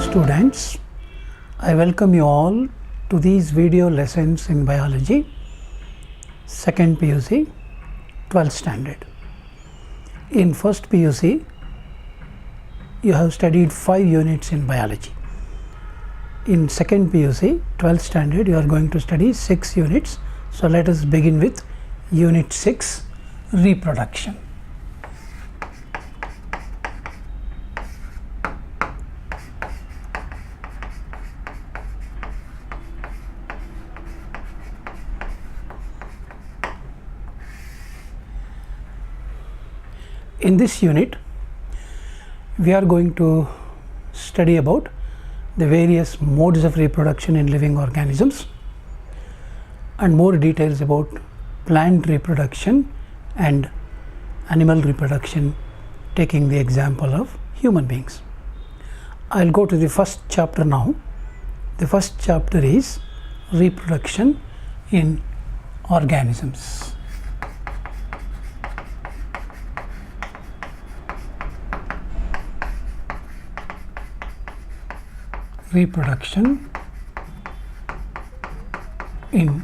students, I welcome you all to these video lessons in biology, 2nd PUC, 12th standard. In 1st PUC, you have studied 5 units in biology. In 2nd PUC, 12th standard, you are going to study 6 units. So let us begin with Unit 6, Reproduction. In this unit, we are going to study about the various modes of reproduction in living organisms and more details about plant reproduction and animal reproduction, taking the example of human beings. I'll go to the first chapter now. The first chapter is Reproduction in Organisms. Reproduction in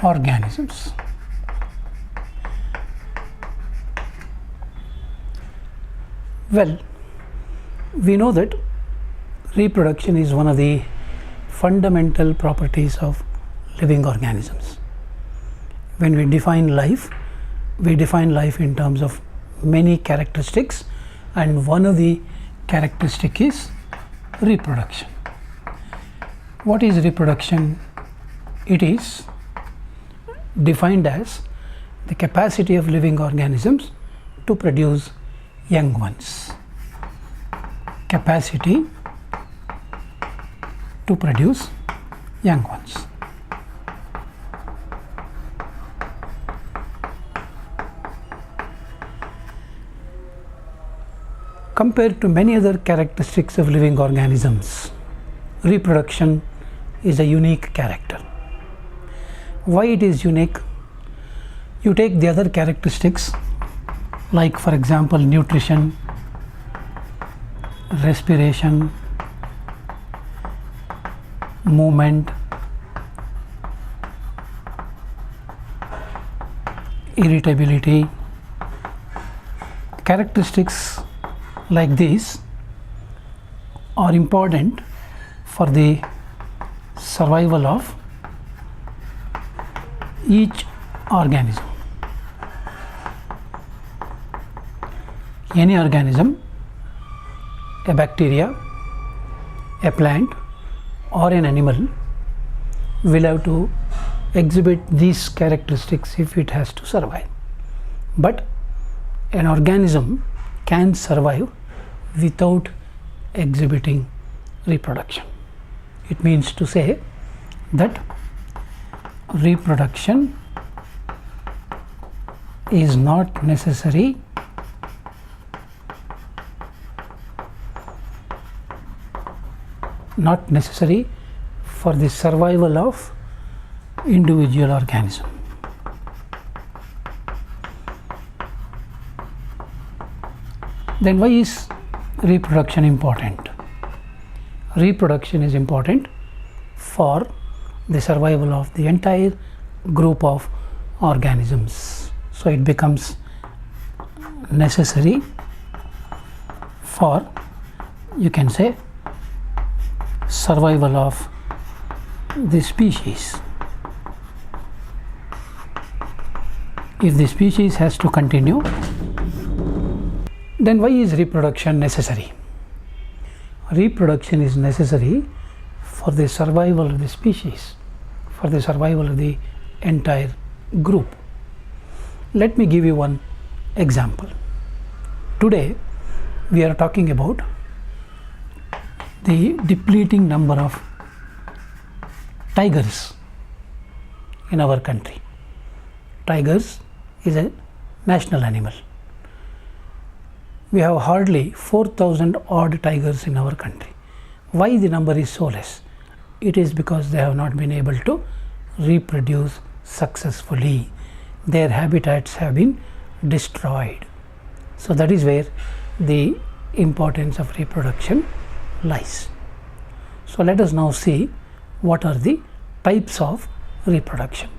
organisms. Well, we know that reproduction is one of the fundamental properties of living organisms. When we define life in terms of many characteristics, and one of the characteristics is reproduction. What is reproduction? It is defined as the capacity of living organisms to produce young ones. Capacity to produce young ones. Compared to many other characteristics of living organisms, reproduction is a unique character. Why it is unique? You take the other characteristics like, for example, nutrition, respiration, movement, irritability. Characteristics like these are important for the survival of each organism. Any organism, a bacteria, a plant, or an animal will have to exhibit these characteristics if it has to survive. But an organism can survive without exhibiting reproduction. It means to say that reproduction is not necessary for the survival of individual organism. Then why is reproduction important? Reproduction is important for the survival of the entire group of organisms. So it becomes necessary for, you can say, survival of the species. If the species has to continue, then why is reproduction necessary? Reproduction is necessary for the survival of the species, for the survival of the entire group. Let me give you one example. Today we are talking about the depleting number of tigers in our country. Tigers is a national animal. We have hardly 4,000 odd tigers in our country. Why the number is so less? It is because they have not been able to reproduce successfully. Their habitats have been destroyed. So that is where the importance of reproduction lice. So let us now see what are the types of reproduction.